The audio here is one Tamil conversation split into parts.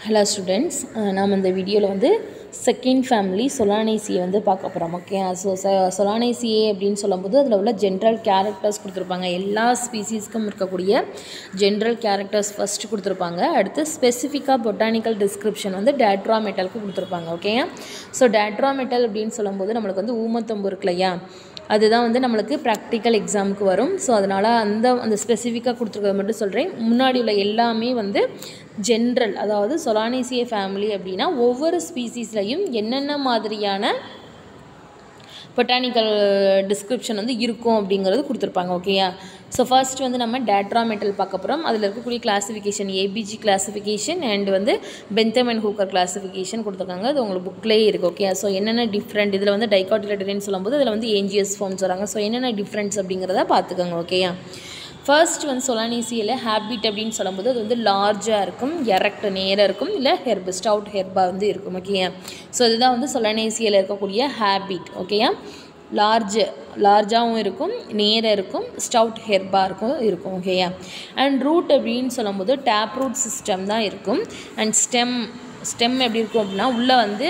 Hello students, நாம் இந்த வீடியோவில் வந்து செகண்ட் ஃபேமிலி சொலானேசியை வந்து பார்க்க போகிறோம். ஓகே, ஸோ சொலானேசியே அப்படின்னு சொல்லும்போது அதில் உள்ள ஜென்ரல் கேரக்டர்ஸ் கொடுத்துருப்பாங்க. எல்லா ஸ்பீசிஸ்க்கும் இருக்கக்கூடிய ஜென்ரல் கேரக்டர்ஸ் ஃபஸ்ட்டு கொடுத்துருப்பாங்க. அடுத்து ஸ்பெசிஃபிக்காக பொட்டானிக்கல் டிஸ்கிரிப்ஷன் வந்து டேட்ராமெட்டலுக்கு கொடுத்துருப்பாங்க. ஓகே, ஸோ டேட்ராமெட்டல் அப்படின்னு சொல்லும்போது நம்மளுக்கு வந்து ஊமத்தம்பு இருக்கு இல்லையா, அதுதான் வந்து நம்மளுக்கு ப்ராக்டிக்கல் எக்ஸாமுக்கு வரும். ஸோ அதனால் அந்த ஸ்பெசிஃபிக்காக கொடுத்துருக்கத மட்டும் சொல்கிறேன். முன்னாடி உள்ள எல்லாமே வந்து ஜென்ரல், அதாவது சொலானேசியே ஃபேமிலி அப்படின்னா ஒவ்வொரு ஸ்பீசிஸ்லையும் என்னென்ன மாதிரியான பொட்டானிக்கல் டிஸ்கிரிப்ஷன் வந்து இருக்கும் அப்படிங்கிறது கொடுத்துருப்பாங்க. ஓகேயா, ஸோ ஃபர்ஸ்ட் வந்து நம்ம டேட்ராமெட்டல் பார்க்க போகிறோம். அதில் இருக்கக்கூடிய கிளாஸிஃபிகேஷன் ஏபிஜி கிளாஸிஃபிகேஷன் அண்ட் வந்து பென்தம் அண்ட் ஹூக்கர் கிளாஸிஃபிகேஷன் கொடுத்துருக்காங்க. அது உங்களுக்கு புக்லேயே இருக்குது. ஓகே, ஸோ என்னென்ன டிஃப்ரெண்ட் இதில் வந்து டைகாட்டிலேட்டரின்னு சொல்லும்போது அதில் வந்து ஏஞ்சியஸ் ஃபார்ம்ஸ் வராங்க. ஸோ என்னென்ன டிஃப்ரெண்ட்ஸ் அப்படிங்கிறத பார்த்துக்கோங்க. ஓகேயா, ஃபர்ஸ்ட் வந்து சொலானேசியில் ஹேபிட் அப்படின்னு சொல்லும்போது அது வந்து லார்ஜாக இருக்கும், எரக்ட் நேராக இருக்கும், இல்லை ஹெர்பு ஸ்டவுட் ஹெர்பாக வந்து இருக்கும். ஓகேயா, ஸோ இதுதான் வந்து சொலானேசியில் இருக்கக்கூடிய ஹேபிட். ஓகேயா, லார்ஜாகவும் இருக்கும், நேராக இருக்கும், ஸ்டவுட் ஹெர்பாக இருக்கும். ஓகேயா, அண்ட் ரூட் அப்படின்னு சொல்லும்போது டேப் ரூட் சிஸ்டம் தான் இருக்கும். அண்ட் ஸ்டெம் எப்படி இருக்கும் அப்படின்னா உள்ளே வந்து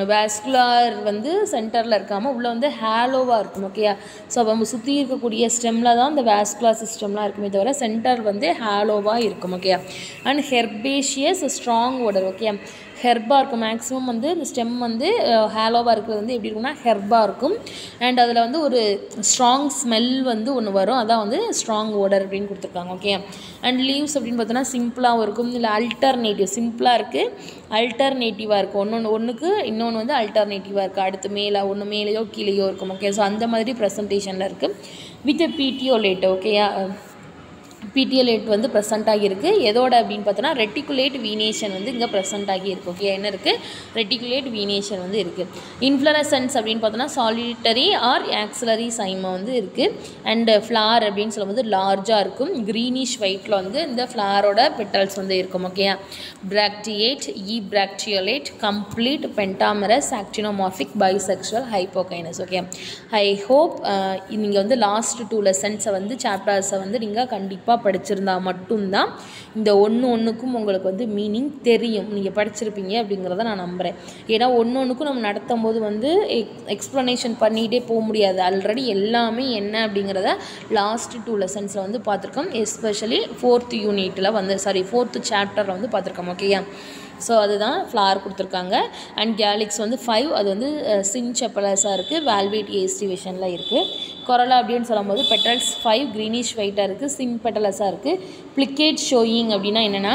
வாஸ்குலார் வந்து சென்டரில் இருக்காமல் உள்ளே வந்து ஹேலோவாக இருக்கும். ஓகேயா, ஸோ நம்ம சுற்றி இருக்கக்கூடிய ஸ்டெம்மில் தான் இந்த வாஸ்குலார் சிஸ்டம்லாம் இருக்குமே தவிர சென்டர் வந்து ஹேலோவாக இருக்கும். ஓகேயா, அண்ட் ஹெர்பேஷியஸ் ஸ்ட்ராங் ஓடர். ஓகே, ஹெர்பாக இருக்கும். மேக்ஸிமம் வந்து இந்த ஸ்டெம் வந்து ஹேலோவாக இருக்கிறது வந்து எப்படி இருக்கும்னா ஹெர்பாக இருக்கும். அண்ட் அதில் வந்து ஒரு ஸ்ட்ராங் ஸ்மெல் வந்து ஒன்று வரும், அதான் வந்து ஸ்ட்ராங் ஓடர் அப்படின்னு கொடுத்துருக்காங்க. ஓகே, அண்ட் லீவ்ஸ் அப்படின்னு பார்த்தோன்னா சிம்பிளாகவும் இருக்கும், இல்லை அல்டர்னேட்டிவ் சிம்பிளாக இருக்குது, அல்டர்னேட்டிவாக இருக்கும். ஒன்றுக்கு இன்னொன்று வந்து அல்டர்னேட்டிவாக இருக்குது, அடுத்து ஒன்று மேலேயோ கீழேயோ இருக்கும். ஓகே, ஸோ அந்த மாதிரி ப்ரெசன்டேஷனில் இருக்குது வித் பீட்டியோலேட். ஓகேயா, பீட்டியோலேட் வந்து ப்ரெசென்ட் ஆகியிருக்கு. எதோட அப்படின்னு பார்த்தோன்னா ரெட்டிகுலேட் வீனேஷன் வந்து இங்கே ப்ரெசென்ட் ஆகியிருக்கு. ஓகே, என்ன இருக்குது, ரெட்டிகுலேட் வீனேஷன் வந்து இருக்குது. இன்ஃப்ளரசன்ஸ் அப்படின்னு பார்த்தோன்னா சாலிட்டரி ஆர் ஆக்சிலரி சைமா வந்து இருக்குது. அண்டு ஃப்ளார் அப்படின்னு சொல்லும்போது லார்ஜாக இருக்கும், க்ரீனிஷ் ஒயிட்டில் வந்து இந்த ஃப்ளாரோட பெட்டல்ஸ் வந்து இருக்கும். Okay, bracteate, bracteolate, complete, pentamerous, actinomorphic, bisexual, hypogynous. Okay, I hope நீங்கள் வந்து லாஸ்ட் 2 லெசன்ஸை வந்து சாப்டர்ஸை வந்து நீங்கள் கண்டிப்பாக படிச்சிருந்தா மட்டும்தான் இந்த ஒன்றுக்கும் உங்களுக்கு வந்து மீனிங் தெரியும், நீங்கள் படிச்சிருப்பீங்க அப்படிங்கிறத நான் நம்புகிறேன். ஏன்னா ஒன்றுக்கும் நம்ம நடத்தும் போது வந்து எக்ஸ்ப்ளனேஷன் பண்ணிகிட்டே போக முடியாது. ஆல்ரெடி எல்லாமே என்ன அப்படிங்கிறத லாஸ்ட் 2 லெசன்ஸில் வந்து பார்த்துருக்கோம். எஸ்பெஷலி 4th யூனிட்டில் வந்து 4th சாப்டரில் வந்து பார்த்துருக்கோம். ஓகேயா, ஸோ அதுதான் ஃப்ளார் கொடுத்துருக்காங்க. அண்ட் கேலிக்ஸ் வந்து 5, அது வந்து சின்செப்பலஸாக இருக்குது, வேல்வேட் ஏஸ்டிவேஷனில் இருக்குது. கொரலா அப்படின்னு சொல்லும்போது பெட்டல்ஸ் 5 க்ரீனிஷ் ஒயிட்டாக இருக்குது, சிம் பெட்டலஸாக இருக்குது. பிளிகேட் ஷோயிங் அப்படின்னா என்னென்னா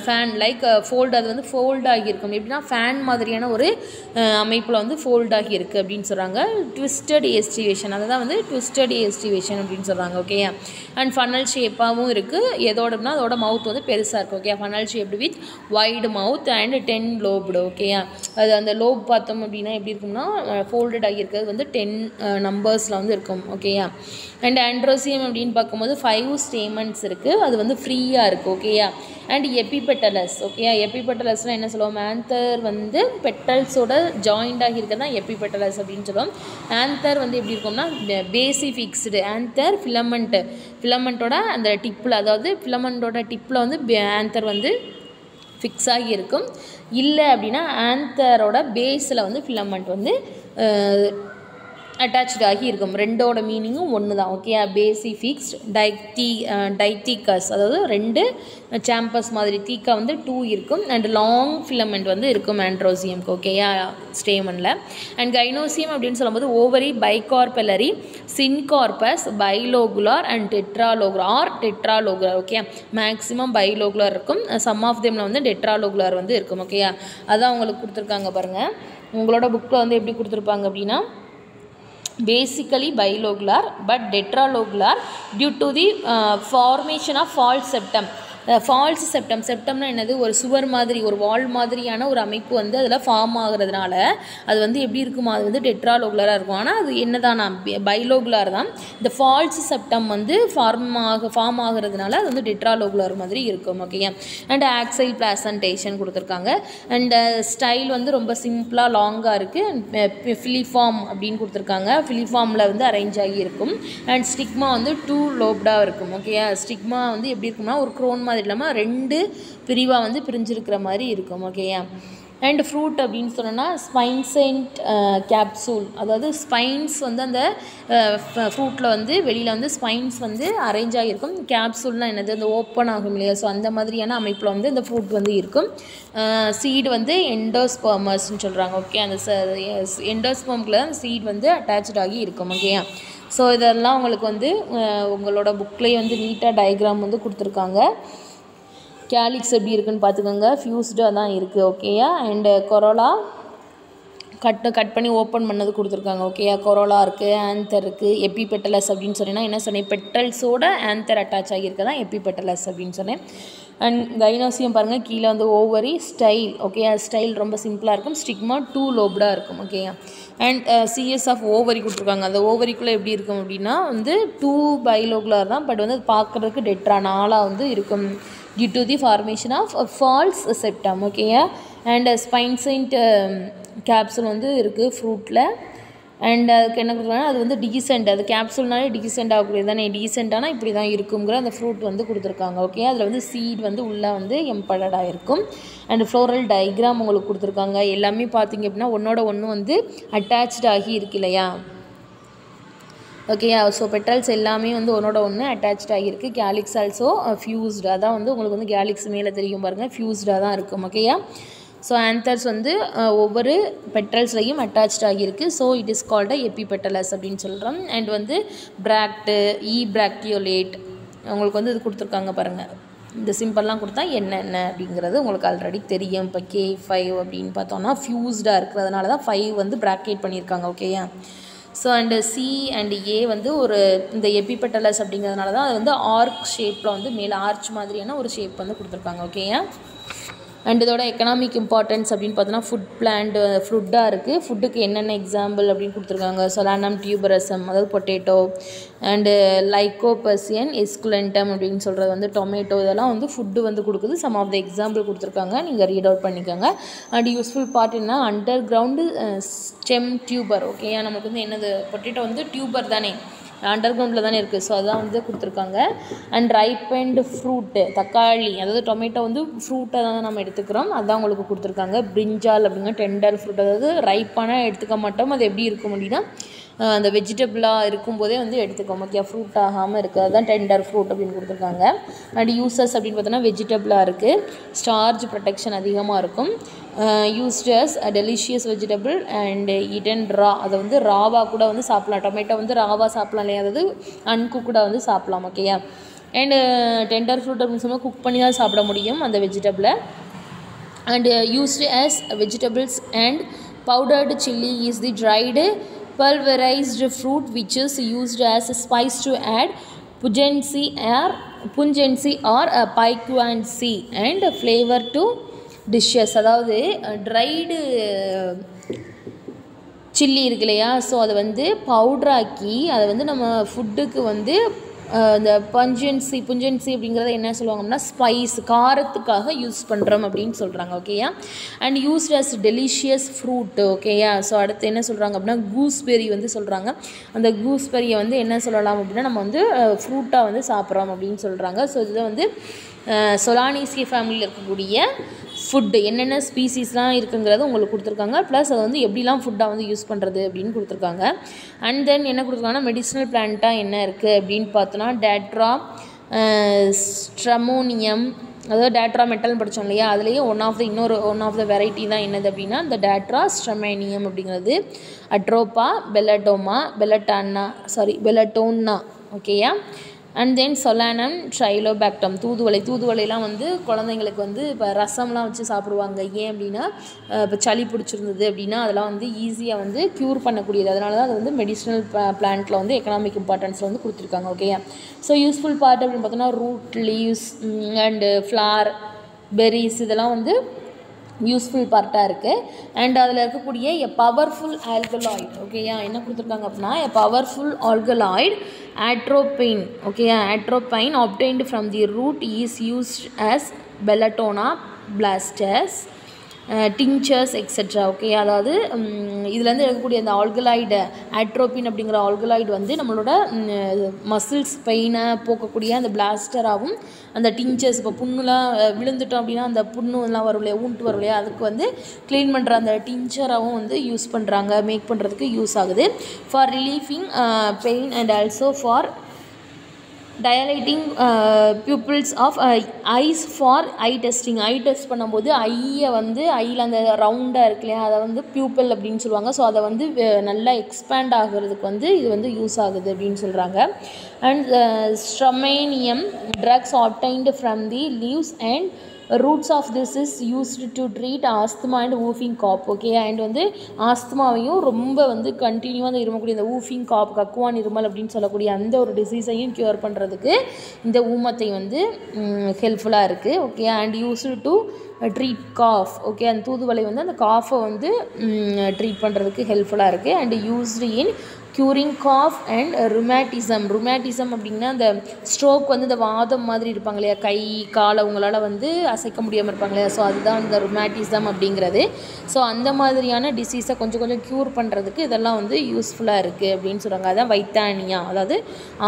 ஃபேன் லைக் ஃபோல்டு, அது வந்து ஃபோல்ட் ஆகியிருக்கும், எப்படின்னா ஃபேன் மாதிரியான ஒரு அமைப்பில் வந்து ஃபோல்ட் ஆகியிருக்கு அப்படின்னு சொல்கிறாங்க. ட்விஸ்டட் ஏஸ்டிவேஷன், அதை தான் வந்து ட்விஸ்டட் ஏஸ்டிவேஷன் அப்படின்னு சொல்கிறாங்க. ஓகேயா, அண்ட் ஃபனல் ஷேப்பாகவும் இருக்குது. எதோடனா அதோட மவுத் வந்து பெருசாக இருக்குது. Okay, funnel shaped with wide mouth and 10 lobed. ஓகேயா, அது அந்த லோப் பார்த்தோம் அப்படின்னா எப்படி இருக்கும்னா ஃபோல்டட் ஆகியிருக்கிறது வந்து 10 நம்பர்ஸில் வந்து இருக்கும். ஓகேயா, அண்ட் ஆண்ட்ரோசியம் அப்படின்னு பார்க்கும்போது 5 ஸ்டேமன்ஸ் இருக்குது, அது வந்து ஃப்ரீயாக இருக்குது. ஓகேயா, அண்ட் எபிபெட்டலஸ். ஓகேயா, எபிபெட்டலஸ்னால் என்ன சொல்லுவோம், ஆந்தர் வந்து பெட்டல்ஸோட ஜாயிண்ட் ஆகியிருக்கிறது தான் எபிபெட்டலஸ் அப்படின்னு சொல்லுவோம். ஆந்தர் வந்து எப்படி இருக்கும்னா பேசி ஃபிக்ஸ்டு, ஆந்தர் ஃபிலமெண்ட்டோட அந்த டிப்பில், அதாவது ஃபிலமெண்ட்டோட டிப்பில் வந்து ஆந்தர் வந்து ஃபிக்ஸ் ஆகி இருக்கும். இல்லை அப்படின்னா ஆந்தரோட பேஸில் வந்து ஃபிலமெண்ட் வந்து அட்டாச்சாகி ஆகி இருக்கும். ரெண்டோட மீனிங்கும் ஒன்று தான். ஓகே, பேசி ஃபிக்ஸ்ட், டைத்தீக்கஸ், அதாவது 2 சாம்பஸ் மாதிரி, தீக்கா வந்து 2 இருக்கும். அண்ட் லாங் ஃபிலமெண்ட் வந்து இருக்கும் ஆண்ட்ரோசியம்க்கு. ஓகேயா, ஸ்டேமனில். அண்ட் கைனோசியம் அப்படின்னு சொல்லும்போது ovary, பைகார்பெலரி, syncarpous, பைலோகுலார் and டெட்ராலோகுலார். Okay, maximum பைலோகுலார் இருக்கும், சம் ஆஃப் தெம்ல வந்து டெட்ராலோகுலார் வந்து இருக்கும். ஓகேயா, அதான் உங்களுக்கு கொடுத்துருக்காங்க பாருங்கள். உங்களோட புக்கில் வந்து எப்படி கொடுத்துருப்பாங்க அப்படின்னா basically bilogular but tetralogular due to the formation of false septum. False செப்டம்னா என்னது, ஒரு சுவர் மாதிரி, ஒரு வால் மாதிரியான ஒரு அமைப்பு வந்து அதில் ஃபார்ம் ஆகிறதுனால அது வந்து எப்படி இருக்குமா, அது வந்து டெட்ராலோகுலராக இருக்கும். ஆனால் அது என்ன தான் பைலோகுலார் தான். இந்த ஃபால்ஸ் செப்டம் வந்து ஃபார்ம் ஆகிறதுனால அது வந்து டெட்ராலோகுலர் மாதிரி இருக்கும். ஓகே, அண்ட் ஆக்சைல் பிளாசன்டேஷன் கொடுத்துருக்காங்க. அண்ட் ஸ்டைல் வந்து ரொம்ப சிம்பிளாக லாங்காக இருக்குது. ஃபிலிஃபார்ம் அப்படின்னு கொடுத்துருக்காங்க. ஃபிலிஃபார்மில் வந்து அரேஞ்ச் ஆகி இருக்கும். அண்ட் ஸ்டிக்மா வந்து 2 லோப்டாக இருக்கும். ஓகே, ஸ்டிக்மா வந்து எப்படி இருக்கும்னா ஒரு க்ரோன் மாதிரி மாதிரி இல்லாமல் 2 பிரிவாக வந்து பிரிஞ்சிருக்கிற மாதிரி இருக்கும். ஓகேயா. அண்ட் ஃப்ரூட் அப்படின்னு சொன்னோன்னா ஸ்பைன்சென்ட் கேப்சூல், அதாவது ஸ்பைன்ஸ் வந்து அந்த ஃப்ரூட்டில் வந்து வெளியில் வந்து ஸ்பைன்ஸ் வந்து அரேஞ்ச் ஆகிருக்கும். கேப்சூல்னால் என்னது, அந்த ஓப்பன் ஆகும் இல்லையா, ஸோ அந்த மாதிரியான அமைப்பில் வந்து இந்த ஃப்ரூட் வந்து இருக்கும். சீடு வந்து எண்டோஸ்பர்மஸ்ன்னு சொல்கிறாங்க. ஓகே, அந்த எண்டோஸ்பர்முக்குள்ள அந்த சீட் வந்து அட்டாச்ட் ஆகி இருக்கும். ஓகேயா. ஸோ இதெல்லாம் உங்களுக்கு வந்து உங்களோட புக்லேயே வந்து நீட்டாக டயக்ராம் வந்து கொடுத்துருக்காங்க. கேலிக்ஸ் எப்படி இருக்குன்னு பார்த்துக்கோங்க, ஃபியூஸ்டாக தான் இருக்குது. ஓகேயா. அண்டு கொரோலா கட் பண்ணி ஓப்பன் பண்ணது கொடுத்துருக்காங்க. ஓகேயா. கொரோலா இருக்குது, ஆன்தர் இருக்குது, எபிபெட்டலஸ் அப்படின்னு சொன்னீங்கன்னா என்ன சொன்னேன், பெட்டல்ஸோட ஆன்தர் அட்டாச் ஆகியிருக்க தான் எபிபெட்டலஸ் அப்படின்னு சொன்னேன். அண்ட் கைனோசியம் பாருங்கள், கீழே வந்து ஓவரி, ஸ்டைல். ஓகேயா. ஸ்டைல் ரொம்ப சிம்பிளாக இருக்கும். ஸ்டிக்மா 2 லோப்டாக இருக்கும். ஓகேயா. அண்ட் சிஎஸ் ஆஃப் ஓவரி கொடுத்துருக்காங்க. அந்த ஓவரிக்குள்ளே எப்படி இருக்கும் அப்படின்னா வந்து 2 பைலோகுலர் தான், பட் வந்து அது பார்க்குறதுக்கு டெட்ரா 4 வந்து இருக்கும். due to the formation of a false septum. ஓகேயா. அண்ட் ஸ்பைன்சென்ட் கேப்சூல் வந்து இருக்குது ஃப்ரூட்டில். அண்ட் அதுக்கு என்ன கொடுத்துருக்காங்கன்னா அது வந்து டீசென்ட், அது கேப்சூல்னாலே டீசென்ட் ஆகக்கூடியது தானே, டீசென்ட்டானால் இப்படி தான் இருக்குங்கிற அந்த ஃப்ரூட் வந்து கொடுத்துருக்காங்க. ஓகே. அதில் வந்து சீட் வந்து உள்ளே வந்து எம்படடாக இருக்கும். அண்ட் ஃப்ளோரல் டயக்ராம் உங்களுக்கு கொடுத்துருக்காங்க. எல்லாமே பார்த்திங்க அப்படின்னா ஒன்றோட ஒன்று வந்து அட்டாச்ட் ஆகி இருக்கு இல்லையா. ஓகேயா. ஸோ பெட்டல்ஸ் எல்லாமே வந்து ஒன்றோட ஒன்று அட்டாச்ட் ஆகியிருக்கு. கேலிக்ஸ் ஆல்சோ ஃபியூஸ்டு, அதான் வந்து உங்களுக்கு வந்து கேலிக்ஸ் மேலே தெரியும் பாருங்கள், ஃபியூஸ்டாக தான் இருக்கும். ஓகேயா. ஸோ ஆன்தர்ஸ் வந்து ஒவ்வொரு பெட்டல்ஸ்லையும் அட்டாச்ட் ஆகியிருக்கு. ஸோ இட் இஸ் கால்டு எபிபெட்டலஸ் அப்படின்னு சொல்கிறோம். அண்ட் வந்து பிராக்டு, பிராக்டியோலேட் உங்களுக்கு வந்து இது கொடுத்துருக்காங்க பாருங்கள். இந்த சிம்பிள்லாம் கொடுத்தா என்னென்ன அப்படிங்கிறது உங்களுக்கு ஆல்ரெடி தெரியும். இப்போ K5 அப்படின்னு பார்த்தோன்னா ஃபியூஸ்டாக இருக்கிறதுனால தான் 5 வந்து ப்ராக்கெட் பண்ணியிருக்காங்க. ஓகேயா. So and C and A வந்து ஒரு இந்த எபிபெட்டலஸ் அப்படிங்கிறதுனால தான் அது வந்து ஆர்க் ஷேப்பில் வந்து மேலே ஆர்ச் மாதிரியான ஒரு ஷேப் வந்து கொடுத்துருக்காங்க. ஓகேயா. அண்ட் இதோட எக்கனாமிக் இம்பார்ட்டன்ஸ் அப்படின்னு பார்த்தோன்னா ஃபுட் பிளான்ட் ஃபுட்டாக இருக்குது. ஃபுட்டுக்கு என்னென்ன எக்ஸாம்பிள் அப்படின்னு கொடுத்துருக்காங்க. சொலானம் டியூபரசம், அதாவது பொட்டேட்டோ, அண்டு லைக்கோபசியன் எஸ்குலென்டம் அப்படின்னு சொல்கிறது வந்து டொமேட்டோ, இதெல்லாம் வந்து ஃபுட்டு வந்து கொடுக்குது. சம் ஆஃப் த எக்ஸாம்பிள் கொடுத்துருக்காங்க, நீங்கள் ரீட் அவுட் பண்ணிக்கோங்க. அண்ட் யூஸ்ஃபுல் பார்ட் என்ன, under ground stem tuber. Okay. நமக்கு வந்து என்னது, பொட்டேட்டோ வந்து டியூபர் தானே, அண்டர் கிரவுண்டில் தானே இருக்குது. ஸோ அதான் வந்து கொடுத்துருக்காங்க. அண்ட் ரைப்பண்ட் ஃப்ரூட்டு, தக்காளி, அதாவது டொமேட்டோ வந்து ஃப்ரூட்டை தான் நம்ம எடுத்துக்கிறோம், அதுதான் உங்களுக்கு கொடுத்துருக்காங்க. பிரிஞ்சால் அப்படிங்கிற டெண்டர் ஃப்ரூட், அதாவது ரைப்பான எடுத்துக்க மாட்டோம். அது எப்படி இருக்கும் அப்படின்னா அந்த வெஜிடபிளாக இருக்கும்போதே வந்து எடுத்துக்கோம். ஓகே. ஃப்ரூட் ஆகாமல் இருக்குது, அதுதான் டெண்டர் ஃப்ரூட் அப்படின்னு கொடுத்துருக்காங்க. அண்ட் யூசஸ் அப்படின்னு பார்த்தோன்னா வெஜிடபிளாக இருக்குது, ஸ்டார்ச் ப்ரொடெக்ஷன் அதிகமாக இருக்கும், used as delicious vegetable and eaten raw, அதை வந்து ராவாக கூட வந்து சாப்பிட்லாம். டொமேட்டோ வந்து ராவாக சாப்பிட்லாம் இல்லையா, அதாவது அன்குக்கூடாக வந்து சாப்பிட்லாம். ஓகேயா. அண்டு டெண்டர் ஃப்ரூட் அப்படின்னு சொன்னால் குக் பண்ணி தான் சாப்பிட முடியும் அந்த வெஜிடபிளை. And used as vegetables and powdered chili is the dried pulverized fruit which is used as a spice to add pungency or piquancy and flavor to dishes. அதாவது ட்ரைடு சில்லி இருக்கு இல்லையா, ஸோ அதை வந்து பவுட்ராக்கி அதை வந்து நம்ம ஃபுட்டுக்கு வந்து இந்த புஞ்சன்சி அப்படிங்கிறத என்ன சொல்லுவாங்கன்னா ஸ்பைஸ், காரத்துக்காக யூஸ் பண்ணுறோம் அப்படின்னு சொல்கிறாங்க. ஓகேயா. And used as delicious fruit. ஓகேயா. ஸோ அடுத்து என்ன சொல்கிறாங்க அப்படின்னா கூஸ்பெரி வந்து சொல்கிறாங்க. அந்த கூஸ்பெரியை வந்து என்ன சொல்லலாம் அப்படின்னா நம்ம வந்து ஃப்ரூட்டாக வந்து சாப்பிட்றோம் அப்படின்னு சொல்கிறாங்க. ஸோ இதை வந்து சொலானேசிய ஃபேமிலியில் இருக்கக்கூடிய ஃபுட்டு என்னென்ன ஸ்பீசிஸ்லாம் இருக்குங்கிறது உங்களுக்கு கொடுத்துருக்காங்க. ப்ளஸ் அதை வந்து எப்படிலாம் ஃபுட்டாக வந்து யூஸ் பண்ணுறது அப்படின்னு கொடுத்துருக்காங்க. அண்ட் தென் என்ன கொடுத்துருக்காங்கன்னா மெடிசினல் பிளான்ட்டாக என்ன இருக்குது அப்படின்னு பார்த்தோன்னா டேட்ரா ஸ்ட்ரமோனியம், அதாவது டேட்ரா மெட்டல்னு படித்தோம் இல்லையா, அதுலேயே ஒன் ஆஃப் த வெரைட்டி தான் என்னது அப்படின்னா இந்த டேட்ரா ஸ்ட்ரமோனியம் அப்படிங்கிறது. அட்ரோப்பா பெலட்டோன்னா. ஓகேயா. அண்ட் தென் சொலானம் ட்ரைலோபேக்டம், தூதுவளைலாம் வந்து குழந்தைங்களுக்கு வந்து இப்போ ரசம்லாம் வச்சு சாப்பிடுவாங்க. ஏன் அப்படின்னா இப்போ சளி பிடிச்சிருந்தது அப்படின்னா அதெல்லாம் வந்து ஈஸியாக வந்து க்யூர் பண்ணக்கூடியது. அதனால தான் அது வந்து மெடிசினல் பிளான்ட்டில் வந்து எக்கனாமிக் இம்பார்ட்டன்ஸில் வந்து கொடுத்துருக்காங்க. ஓகேயா. ஸோ யூஸ்ஃபுல் பார்ட் அப்படின்னு பார்த்தோன்னா root, leaves and flower, berries இதெல்லாம் வந்து யூஸ்ஃபுல் பார்ட்டாக இருக்குது. அண்ட் அதில் இருக்கக்கூடிய எ பவர்ஃபுல் ஆல்கலாய்டு. ஓகேயா. என்ன கொடுத்துருக்காங்க அப்படின்னா எ பவர்ஃபுல் ஆல்கலாய்டு atropine. ஓகேயா. atropine obtained from the root is used as Belladonna blasts tinctures etcetera. Okay, அதாவது இதுலேருந்து எடுக்கக்கூடிய அந்த ஆல்கலாய்டு ஆட்ரோபின் அப்படிங்கிற ஆல்கலாய்டு வந்து நம்மளோட மசில்ஸ் பெயினை போக்கக்கூடிய அந்த பிளாஸ்டராகவும், அந்த டிங்சர்ஸ் இப்போ புண்ணுலாம் விழுந்துட்டோம் அப்படின்னா அந்த புண்ணுலாம் வரும் இல்லையா, ஊன்ட்டு வரும் இல்லையா, அதுக்கு வந்து க்ளீன் பண்ணுற அந்த டிங்சராகவும் வந்து யூஸ் பண்ணுறாங்க, மேக் பண்ணுறதுக்கு யூஸ் ஆகுது. ஃபார் ரிலீஃபிங் pain and also for dilating pupils of eyes for eye testing. Eye test பண்ணும்போது ஐயை வந்து ஐயில் அந்த ரவுண்டாக இருக்கு இல்லையா, அதை வந்து பியூப்பிள் அப்படின்னு சொல்லுவாங்க. ஸோ அதை வந்து நல்லா எக்ஸ்பேண்ட் ஆகிறதுக்கு வந்து இது வந்து யூஸ் ஆகுது அப்படின்னு சொல்கிறாங்க. And stramonium drugs obtained from the leaves and roots of this is used to treat asthma and whooping cough. Okay, and வந்து ஆஸ்துமாவையும் ரொம்ப வந்து கண்டினியூவாக இருமக்கூடிய இந்த whooping cough, கக்குவான் இருமல் அப்படின்னு சொல்லக்கூடிய அந்த ஒரு டிசீஸையும் க்யூர் பண்ணுறதுக்கு இந்த ஊமத்தை வந்து ஹெல்ப்ஃபுல்லாக இருக்குது. Okay, and used to treat cough. Okay, அந்த தூதுவளை வந்து அந்த காஃபை வந்து ட்ரீட் பண்ணுறதுக்கு ஹெல்ப்ஃபுல்லாக இருக்குது. And used in curing cough and rheumatism. Rheumatism அப்படின்னா அந்த ஸ்ட்ரோக் வந்து இந்த வாதம் மாதிரி இருப்பாங்க இல்லையா, கை காலை அவங்களால வந்து அசைக்க முடியாமல் இருப்பாங்க இல்லையா, ஸோ அதுதான் இந்த ருமேட்டிசம் அப்படிங்கிறது. ஸோ அந்த மாதிரியான டிசீஸை கொஞ்சம் கொஞ்சம் க்யூர் பண்ணுறதுக்கு இதெல்லாம் வந்து யூஸ்ஃபுல்லாக இருக்குது அப்படின்னு சொல்கிறாங்க. அதான் வைத்தானியா, அதாவது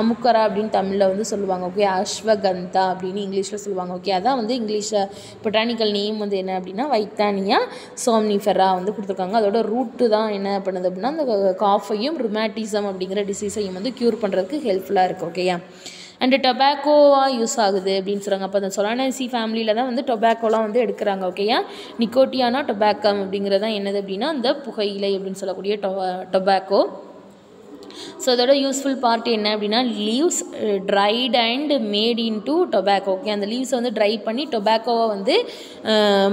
அமுக்கரா அப்படின்னு தமிழில் வந்து சொல்லுவாங்க. ஓகே, அஸ்வகந்தா அப்படின்னு இங்கிலீஷில் சொல்லுவாங்க. ஓகே, அதான் வந்து இங்கிலீஷில் பொட்டானிக்கல் நேம் வந்து என்ன அப்படின்னா வைத்தானியா சோம்னிஃபெரா வந்து கொடுத்துருக்காங்க. அதோட ரூட்டு தான் என்ன பண்ணுது அப்படின்னா அந்த காஃபையும் ருமேட்டிசம் அப்படிங்கிற டிசீஸையும் வந்து க்யூர் பண்ணுறதுக்கு ஹெல்ப்ஃபுல்லாக இருக்குது. ஓகேயா, அண்டு டொபாக்கோவாக யூஸ் ஆகுது அப்படின்னு சொல்கிறாங்க. அப்போ அந்த சொலானேசி ஃபேமிலியில் தான் வந்து டொபாக்கோலாம் வந்து எடுக்கிறாங்க. ஓகேயா, நிக்கோட்டியானா டொபாக்கம் அப்படிங்கிறது தான் என்னது அப்படின்னா அந்த புகையிலை அப்படின்னு சொல்லக்கூடிய டொபாக்கோ. ஸோ அதோட யூஸ்ஃபுல் பார்ட் என்ன அப்படின்னா leaves dried and made into tobacco. Okay, அந்த லீவ்ஸை வந்து ட்ரை பண்ணி டொபாக்கோவை வந்து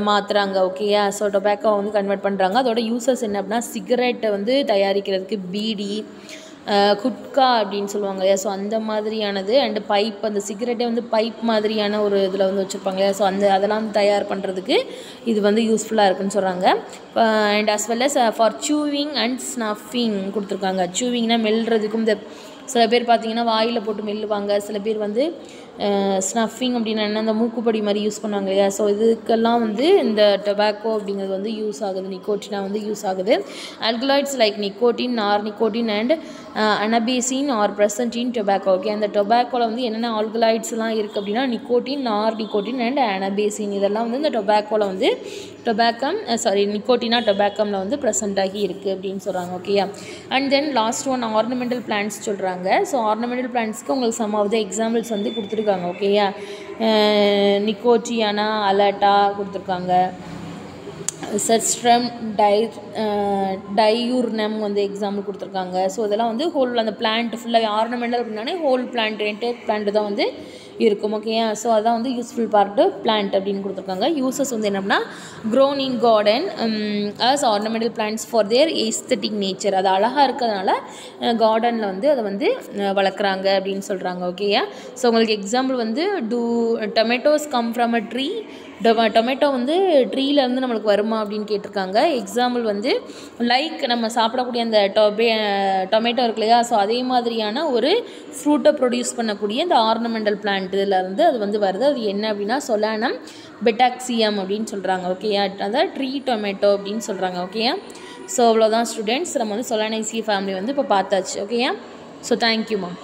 மாற்றுறாங்க. ஓகேயா, ஸோ டொபாக்கோவை வந்து கன்வெர்ட் பண்ணுறாங்க. அதோட யூசஸ் என்ன அப்படின்னா சிகரெட்டை வந்து தயாரிக்கிறதுக்கு, பீடி, குட்கா அப்படின்னு சொல்லுவாங்க இல்லையா, ஸோ அந்த மாதிரியானது. அண்டு பைப், அந்த சிகரெட்டே வந்து பைப் மாதிரியான ஒரு இதில் வந்து வச்சுருப்பாங்க இல்லையா, ஸோ அதெல்லாம் வந்து தயார் பண்ணுறதுக்கு இது வந்து யூஸ்ஃபுல்லாக இருக்குன்னு சொல்கிறாங்க. And as well as for chewing and snuffing கொடுத்துருக்காங்க. சூவிங்னா மெல்றதுக்கும், இந்த சில பேர் பார்த்திங்கன்னா வாயில் போட்டு மெல்லுவாங்க, சில பேர் வந்து ஸ்னஃபிங் அப்படின்னா என்ன, அந்த மூக்குப்படி மாதிரி யூஸ் பண்ணுவாங்க இல்லையா, ஸோ இதுக்கெல்லாம் வந்து இந்த டொபாக்கோ அப்படிங்கிறது வந்து யூஸ் ஆகுது, நிக்கோட்டினா வந்து யூஸ் ஆகுது. Alkaloids like nicotine, nor nicotine and anabasine are present in tobacco. Okay, அந்த டொபாக்கோவில் வந்து என்னென்ன ஆல்கலாய்ட்ஸ்லாம் இருக்குது அப்படின்னா நிக்கோட்டின், நார் நிக்கோட்டின் அண்ட் அனபேசின், இதெல்லாம் வந்து இந்த டொபாக்கோவில் வந்து நிக்கோட்டினா டொபாக்கமில் வந்து ப்ரெசென்ட் ஆகி இருக்குது அப்படின்னு சொல்கிறாங்க. ஓகேயா, and then last one ornamental plants சொல்கிறாங்க. ஸோ ஆர்னமெண்டல் பிளான்ட்ஸ்க்கு உங்களுக்கு சம் ஆஃப் த எக்ஸாம்பிள்ஸ் வந்து கொடுத்துருக்காங்க. ஓகேயா, நிக்கோட்டியானா அலட்டா கொடுத்துருக்காங்க, செஸ்ட்ரம் டையூர்னம் வந்து எக்ஸாம்பிள் கொடுத்துருக்காங்க. ஸோ இதெல்லாம் வந்து ஹோல் அந்த பிளான்ட் ஃபுல்லாக ஆர்னமெண்டல் அப்படின்னாலே ஹோல் பிளான்ட், என்டையர் பிளான்ட் தான் வந்து இருக்கும். ஓகேயா, ஸோ அதான் வந்து யூஸ்ஃபுல் பார்ட்டு பிளான்ட் அப்படின்னு கொடுத்துருக்காங்க. யூசஸ் வந்து என்னன்னா grown in garden as ornamental plants for their aesthetic nature, அது அழகாக இருக்கிறதுனால கார்டனில் வந்து அதை வந்து வளர்க்குறாங்க அப்படின்னு சொல்கிறாங்க. ஓகேயா, ஸோ உங்களுக்கு எக்ஸாம்பிள் வந்து tomatoes come from a tree. Tomato வந்து ட்ரீலேருந்து நம்மளுக்கு வருமா அப்படின்னு கேட்டிருக்காங்க. எக்ஸாம்பிள் வந்து லைக் நம்ம சாப்பிடக்கூடிய அந்த டொமேட்டோ இருக்கு இல்லையா, ஸோ அதே மாதிரியான ஒரு ஃப்ரூட்டை ப்ரொடியூஸ் பண்ணக்கூடிய இந்த ஆர்னமெண்டல் பிளான்ட்லேருந்து அது வந்து வருது. அது என்ன அப்படின்னா சொலானம் பெட்டாக்சியம் அப்படின்னு சொல்கிறாங்க. ஓகேயா, அதான் ட்ரீ டொமேட்டோ அப்படின்னு சொல்கிறாங்க. ஓகேயா, ஸோ அவ்வளோதான் ஸ்டூடெண்ட்ஸ், நம்ம வந்து சொலானேசி ஃபேமிலி வந்து இப்போ பார்த்தாச்சு. ஓகேயா, ஸோ தேங்க்யூ மேம்.